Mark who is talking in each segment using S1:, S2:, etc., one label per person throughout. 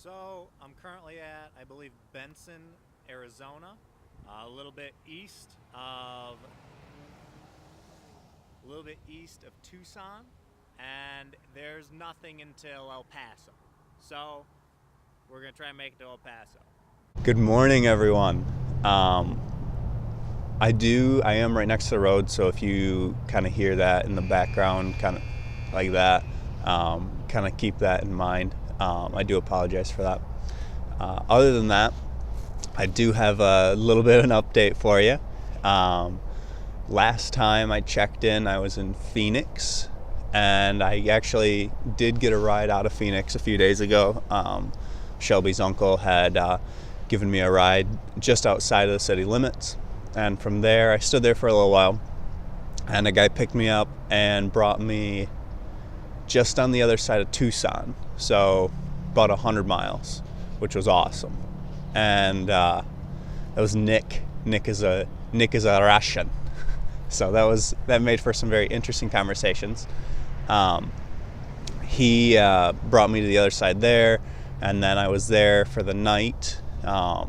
S1: So I'm currently at, I believe, Benson, Arizona, a little bit east of Tucson, and there's nothing until El Paso. So we're gonna try and make it to El Paso.
S2: Good morning, everyone. I am right next to the road, so if you kind of hear that in the background, kind of like that, kind of keep that in mind. I do apologize for that. Other than that, I do have a little bit of an update for you. Last time I checked in, I was in Phoenix, and I actually did get a ride out of Phoenix a few days ago. Shelby's uncle had given me a ride just outside of the city limits, and from there I stood there for a little while, and a guy picked me up and brought me just on the other side of Tucson, so about 100 miles, which was awesome. And that was Nick. Nick is a Russian, so that made for some very interesting conversations. He brought me to the other side there, and then I was there for the night. A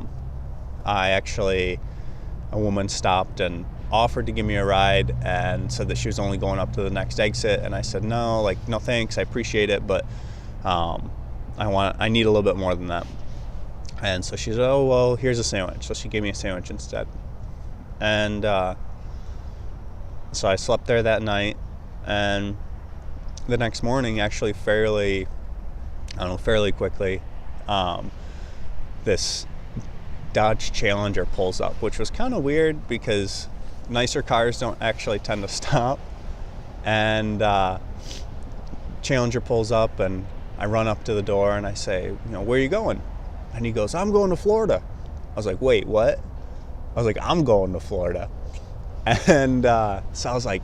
S2: woman stopped and offered to give me a ride and said that she was only going up to the next exit, and I said no thanks, I appreciate it, but I need a little bit more than that. And so she said, oh well, here's a sandwich. So she gave me a sandwich instead. And so I slept there that night, and the next morning, actually fairly quickly, this Dodge Challenger pulls up, which was kind of weird because nicer cars don't actually tend to stop. And Challenger pulls up, and I run up to the door and I say, where are you going? And he goes, I'm going to Florida. I was like, wait, what? I was like, I'm going to Florida. And so I was like,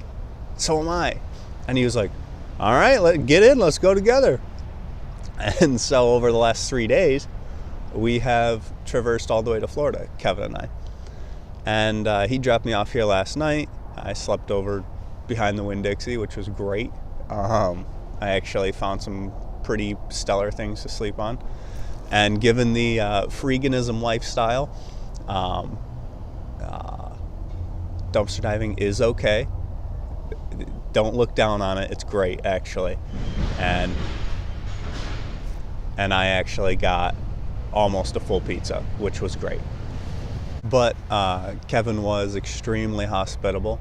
S2: so am I. And he was like, all right, get in, let's go together. And so over the last 3 days, we have traversed all the way to Florida, Kevin and I. And he dropped me off here last night. I slept over behind the Winn-Dixie, which was great. I actually found some pretty stellar things to sleep on. And given the freeganism lifestyle, dumpster diving is okay. Don't look down on it. It's great, actually. And I actually got almost a full pizza, which was great. But Kevin was extremely hospitable.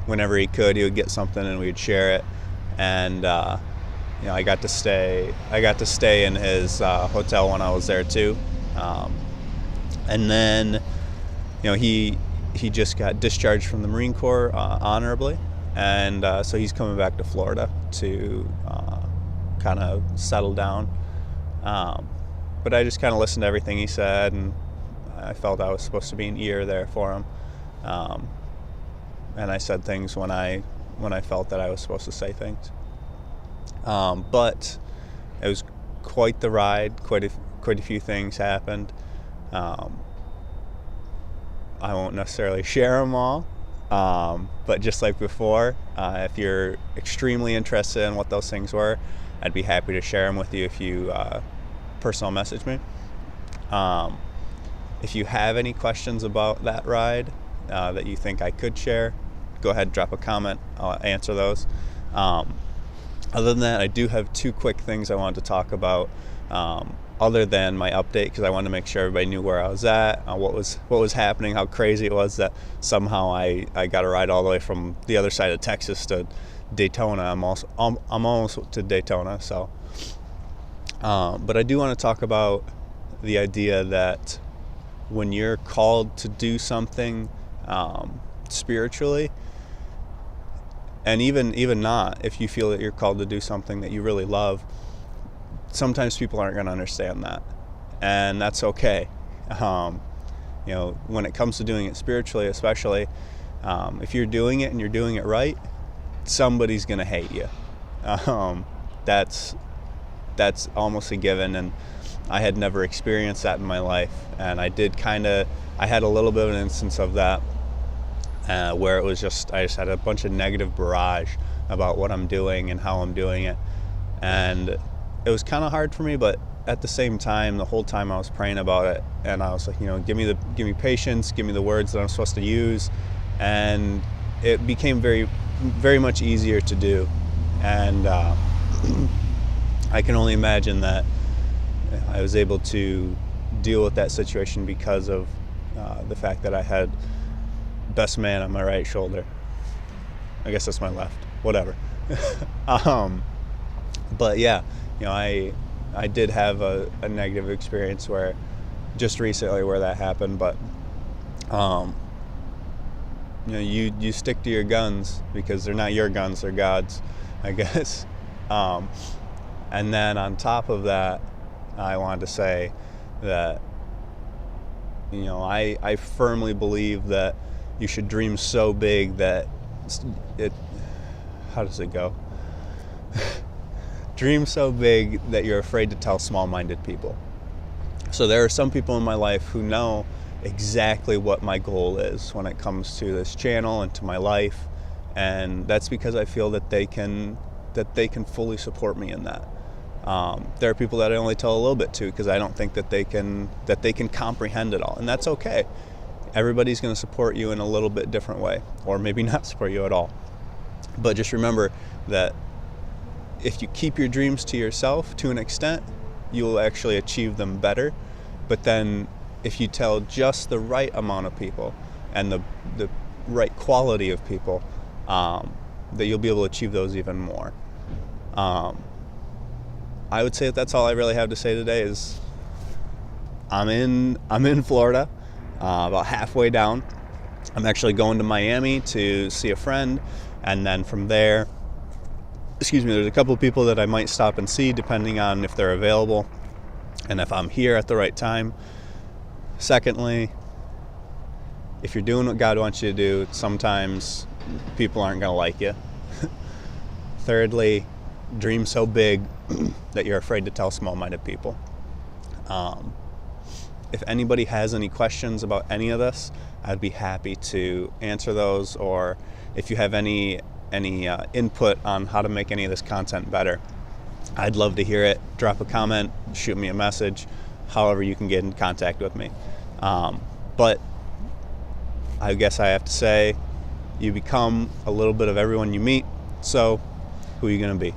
S2: Whenever he could, he would get something and we'd share it. And I got to stay in his hotel when I was there too. And then he just got discharged from the Marine Corps honorably, and so he's coming back to Florida to kind of settle down. But I just kind of listened to everything he said, and I felt I was supposed to be an ear there for him. And I said things when I felt that I was supposed to say things. But it was quite the ride. Quite a few things happened. I won't necessarily share them all, but just like before, if you're extremely interested in what those things were, I'd be happy to share them with you if you personal message me. If you have any questions about that ride that you think I could share, go ahead and drop a comment. I'll answer those. Other than that, I do have two quick things I wanted to talk about, other than my update, because I wanted to make sure everybody knew where I was at, what was happening, how crazy it was that somehow I got a ride all the way from the other side of Texas to Daytona. I'm almost to Daytona. So, but I do want to talk about the idea that when you're called to do something spiritually, and even not, if you feel that you're called to do something that you really love, sometimes people aren't going to understand that, and that's okay. When it comes to doing it spiritually, especially, if you're doing it and you're doing it right, somebody's going to hate you. That's almost a given, and I had never experienced that in my life, and I had a little bit of an instance of that, where it was I just had a bunch of negative barrage about what I'm doing and how I'm doing it, and it was kind of hard for me, but at the same time, the whole time I was praying about it, and I was like, give me patience, give me the words that I'm supposed to use, and it became very, very much easier to do. And I can only imagine that I was able to deal with that situation because of the fact that I had best man on my right shoulder. I guess that's my left. Whatever. But yeah, I did have a negative experience where just recently where that happened, but you stick to your guns because they're not your guns, they're God's, I guess. And then on top of that, I wanted to say that I firmly believe that you should dream so big that how does it go? Dream so big that you're afraid to tell small-minded people. So there are some people in my life who know exactly what my goal is when it comes to this channel and to my life, and that's because I feel that they can fully support me in that. There are people that I only tell a little bit to because I don't think that they can comprehend it all, and that's okay. Everybody's going to support you in a little bit different way, or maybe not support you at all. But just remember that if you keep your dreams to yourself to an extent, you'll actually achieve them better. But then if you tell just the right amount of people and the right quality of people, that you'll be able to achieve those even more. I would say that's all I really have to say today. Is I'm in Florida, about halfway down. I'm actually going to Miami to see a friend, and then from there, there's a couple of people that I might stop and see depending on if they're available and if I'm here at the right time. Secondly, if you're doing what God wants you to do, sometimes people aren't going to like you. Thirdly, dream so big that you're afraid to tell small-minded people. If anybody has any questions about any of this, I'd be happy to answer those, or if you have any input on how to make any of this content better, I'd love to hear it. Drop a comment, shoot me a message, however you can get in contact with me. But I guess I have to say, you become a little bit of everyone you meet, so who are you going to be?